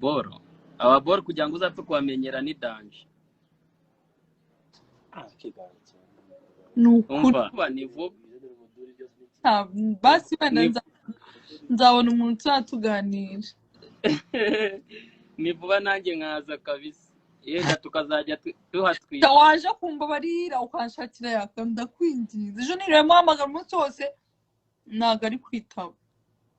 boro ababoro kugira ngo uzapfe kubamenyera ni danje. Nukuri ni vuba basi wenda nzabona umuntu tuzatuganira. ni vuba nanjye nkaza kabisa, yenda tukazajya tuhatwika. Waje kumbabarira ukanshakira yaka ndakwinginze. Ejo niremo hamagara umunsi wose ntago ari kwitaba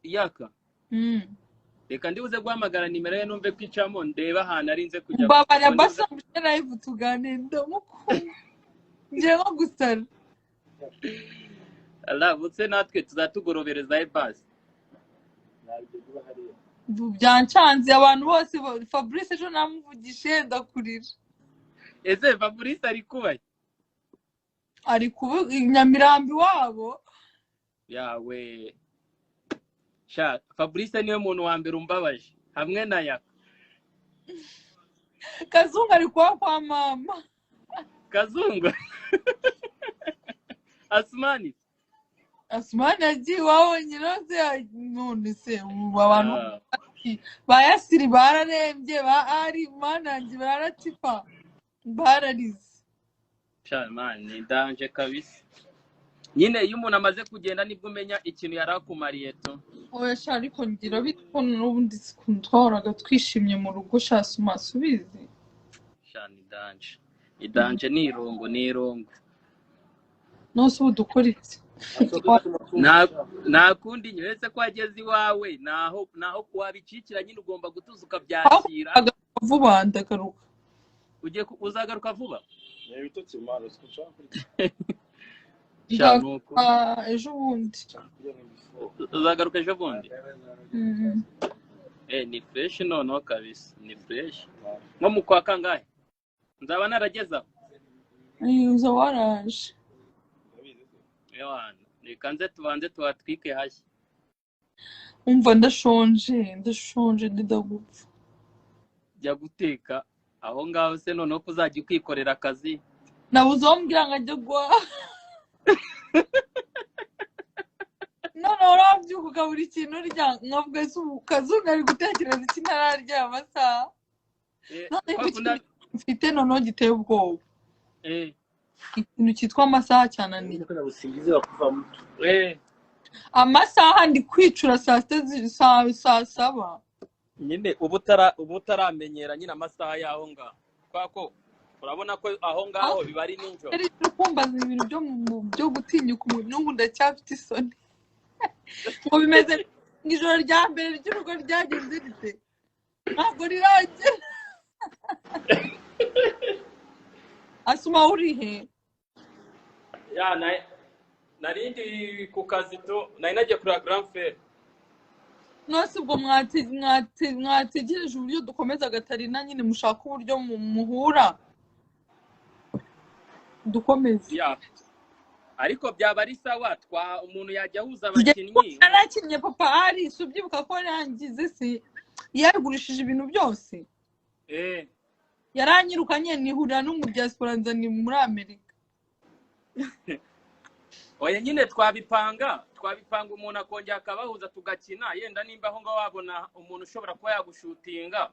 yaka. Reka ndibuze guhamagara nimero ye numve kwicamo ndeba ahantu arinze kujya. Mbabara basa muri live tuganire ndamukunda. Nje nko gusara. Butse natwe tuzatugorobereza ibasi. Byancanze abantu bose. Fabrice ejo namuvugishe ndakurira. Ese Fabrice ari kubaye? Ari kuba Nyamirambi wabo. Yawe sha Fabrice niwe muntu wa mbere umbabaje hamwe na yaka. Kazungu ari kwa mama. Kazungu Asmani agiye iwabo nyiraze none se abantu bayasiri bararembye ari manange baratipa bararize. Sha man ni danje kabisa. Nyine iyo umuntu amaze kugenda nibwo umenya ikintu yarakumariye to. Oya sha ariko ngira bitwo n'ubundi twahoraga twishimye mu rugo shasuma subizi. Sha ni danje. Idanje ni irongo. Nose udukora iki? Nta kundi nyeretse ko ageze iwawe naho kuwabicikira nyine ugomba gutuza ukabyakira. Vuba ndagaruka. Ugiye uzagaruka vuba? Ibitotsi maro sikushaka. Ejo bundi. Uzagaruka ejo bundi? Ni fresh noneho kabisa, ni fresh. Nko mu kwa kangahe? Nzaba narageza. Uza waraje. Yohana, nikanze tubanze tuhatwike hashya. Umva ndashonje ndagupfa. Jya guteka aho ngaho se noneho kuzajya kwikorera akazi. Nabuze wombwira ngo ajye gwa. None urabyuka buri kintu urya nkavuga se Kazungu ari gutekereza iki ntararya amasaha. Mfite noneho giteye ubwoba. Ikintu cyitwa amasaha cyane ni amasaha ndi kwicura saa 7. Nyine ubu utaramenyera nyine amasaha yaho ngaho. Kwako urabona ko aho ngaho biba ari ninjoro. Ari kumbaza ibintu byo gutinyuka umuntu n'ubu ndacyafite isoni. Ngo bimeze nk'ijoro rya mbere ry'urugo ryagenze rite ntabwo rirangiye. Asuma urihe? Ya narindi ku kazi to nari nagiye kuri Grand Fair. Nose ubwo mwategereje uburyo dukomeza Gatarina nyine mushaka uburyo muhura dukomeze. Ya ariko byaba ari sawa umuntu yajya huza abakinnyi. Narakinnye papa ari subyibuka ko yangize se yarigurishije ibintu byose. Yaranyirukanye nihurira no mu diaspora nzani muri Amerika. Oya nyine twabipanga umuntu akongera akabahuza tugakina, yenda nimba aho ngaho wabona umuntu ushobora kuba yagushutinga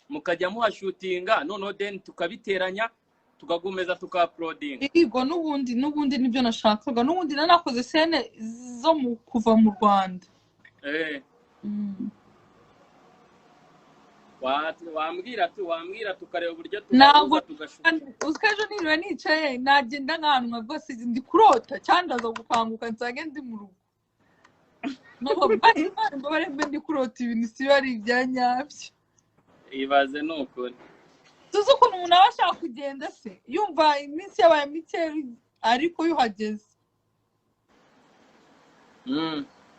mukajya muhashutinga noneho then tukabiteranya tukagumeza tukauploadinga. Yego n'ubundi nibyo nashakaga. N'ubundi nanakoze scene zo mu kuva mu Rwanda. Wambwira tukareba uburyo tugashuka. Uskaje niriwe nicaye nagenda nkahanwa rwose ndi kurota cyandaza gukanguka nsange ndi mu rugo. Nuko bare ndi kurota ibintu si bari ibyanyabyo. Ibaze nukuri. Tuzi ukuntu umuntu aba ashaka kugenda se yumva iminsi yabaye mike ariko yuhageze.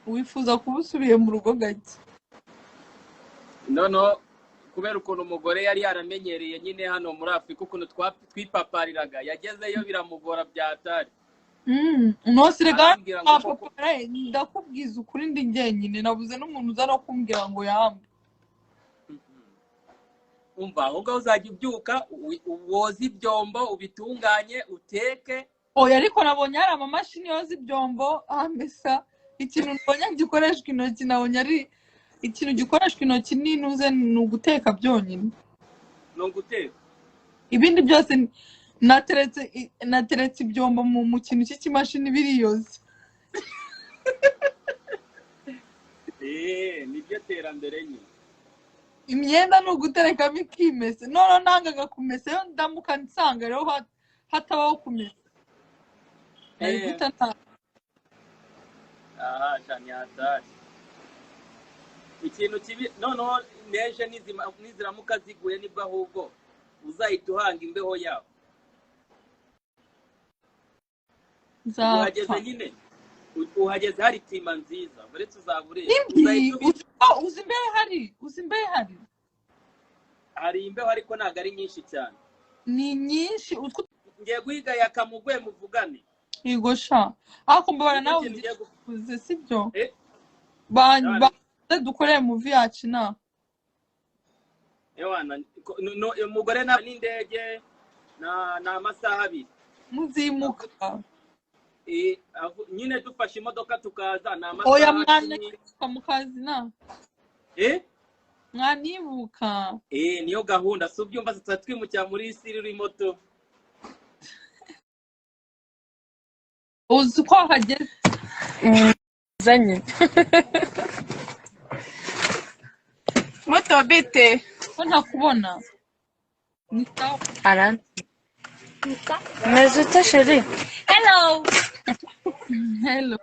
Wifuza kuba usubiye mu rugo gake. No kubera ukuntu umugore yari yaramenyereye nyine hano muri Afrika ukuntu twipapariraga yagezeyo biramugora byatari. Nose rega papapara ndakubwiza ukuri ndi njyenyine nabuze n'umuntu uza no kumbwira ngo yambe. Umva aho ngaho uzajya ubyuka woza ibyombo ubitunganye uteke. Oya ariko nabonye hari amamashini yoza ibyombo amesa ikintu mbonye gikoreshwa intoki nabonye ari ikintu gikoreshwa intoki n'intuze ni uguteka byonyine. no guteka Ibindi byose nateretse ibyombo mu kintu cy'ikimashini biriyoze. nibyo terambere nyine. Imyenda ni uguterekamo ikimese. None nangaga kumesa yo ndamuka nsanga rero hatabaho kumesa. Nari gutata. Shani hatari. Ikintu kibi noneho neje niziramuka ziguye nibwo ahubwo uzahita uhanga imbeho yawe. Uhageze nyine uhageze hari tima nziza uretse uzabure uzi imbehe hari hari imbeho ariko ntabwo ari nyinshi cyane. ni nyinshi ngiye guhiga yakamugwe muvugane yego sha ako mbabara nawe uzi sibyo dukoreye movie yacu na ewana umugore n'indege na amasaha abiri muzimuka nyine dufashe imodoka tukaza na amasaha oya mwana mu kazi na mwanibuka niyo gahunda si ubyumva twimukira muri siri moto uzi ko hageze zanye moto bite ko ntakubona ni sawa aran meze chérie Hello. hello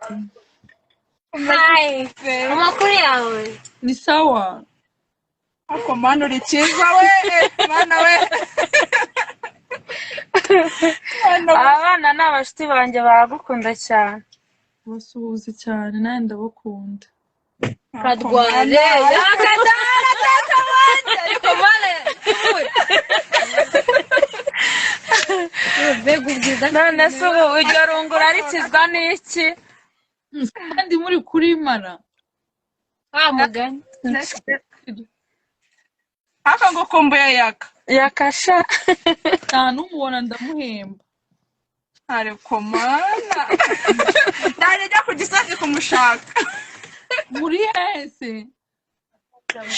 Hi. Amakuru yawe ni sawa ako mano rikiza we mana we abana n'abashiti banjye baragukunda cyane basuhuze cyane nawe ndabakunda kadware yakadara tatabanje ariko mane bego bwiza none se ubu iryo rungura rikizwa n'iki kandi muri kurimara mugani aka ngo kumbuye yakasha cyane umubona ndamuhemba ariko mana ndajya ku gisozi kumushaka muri hese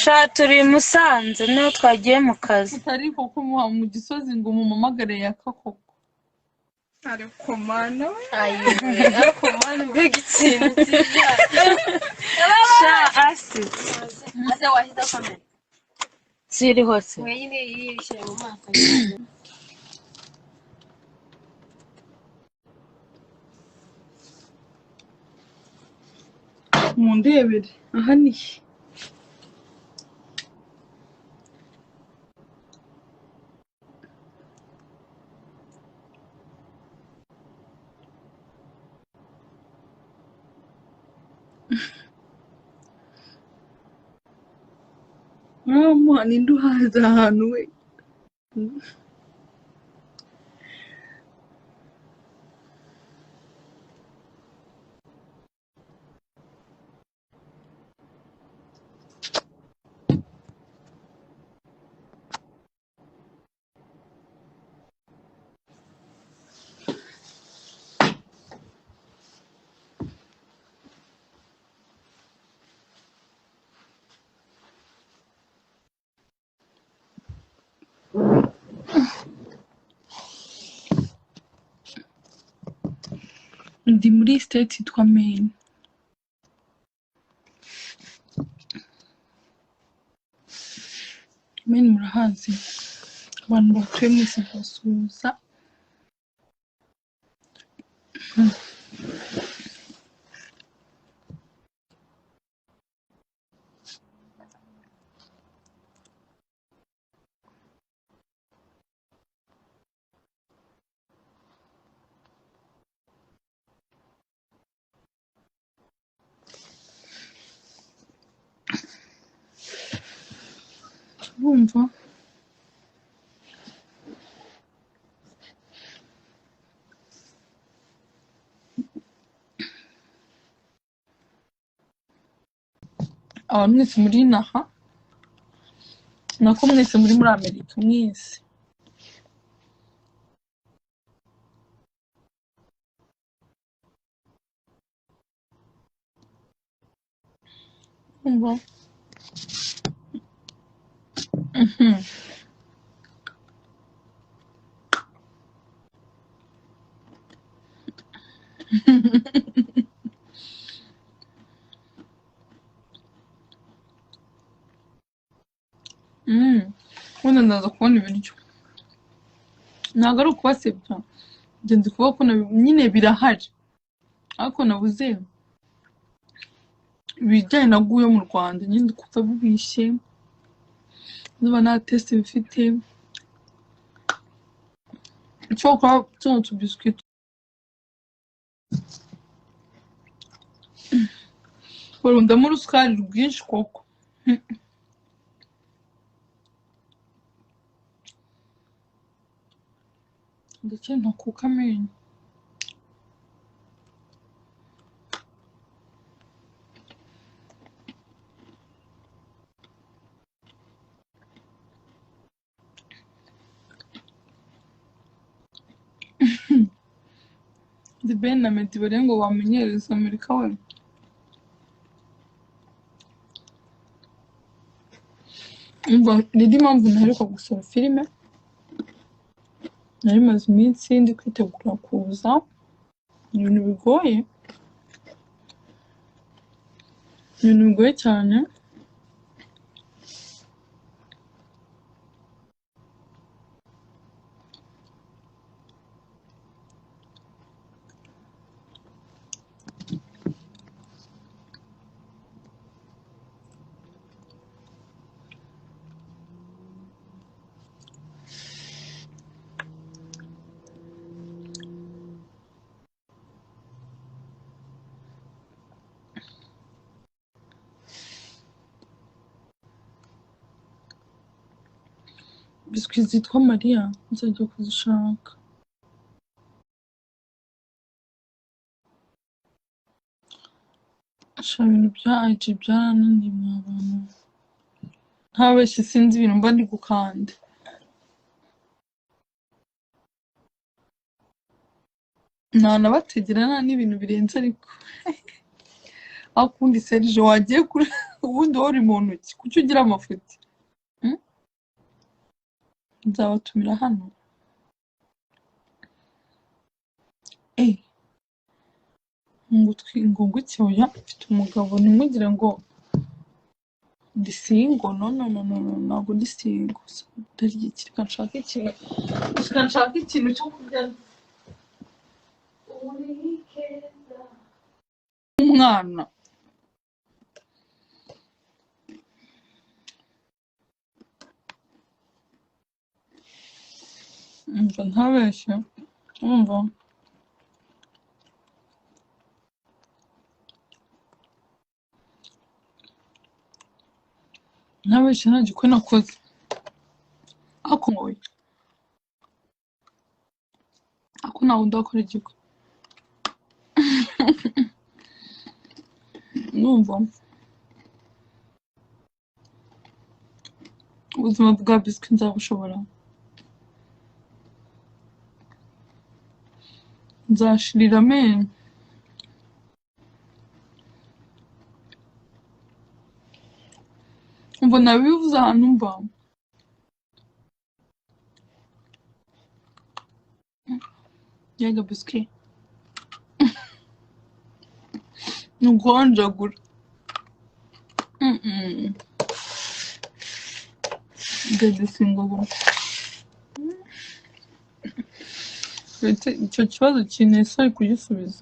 sha turi Musanze niho twagiye mu kazi utari koko mu gisozi ngo mumamagare yakakoko ariko mana ariko mane bega ikintu cyiza sha asi maze wahita kamera ziri hose wenyine yishyira mu maso mundebere aha ni mama ninde uhaza ahantu we ndi muri state yitwa Maine murahazi abantu batuye mwese basuhuza bumva abantu mwese muri naha nako mwese muri Amerika mwese bumva wenda ndaza kubona ibiryo ntabwo ari ukubasebya njye ndi kuvuga ko nyine birahari ariko nabuze ibijyanye na guyo mu Rwanda nyine ndi kuza bibishe niba nta test bifite icyo gukora tuno tubiscuit barundamo urusukari rwinshi koko ndetse ntakuka amenyo The Ben na Meddy bari ngo bamenyereza Amerika we umva nidi mpamvu ntaheruka gusura filime nari maze iminsi ndi kwitegura kuza ibintu bigoye cyane biscuit zitwa Maria nzajya kuzishaka sha ibintu bya IG byarananiye abantu ntabeshye sinzi ibintu mba ndi gukanda nabategera nta n'ibintu birenze ariko akundi Serge wagiye kuri ubundi wari mu ntoki kuki ugira amafuti nzabatumira hano ngo ngutyoya mfite umugabo ntimugire ngo ndi single no ntabwo ndi single reka nshaka ikintu cyo kurya umwana umva ntabeshye umva ntabeshye nta gikwe nakoze ako ngoye ako ntawe ndakora igikwe numva ubuzima bwa biscuit nzabushobora nzashirira amenyo umva nabivuze ahantu mba yega biscuit nugonjagura ndadisingagura icyo kibazo kinesa ari kugisubiza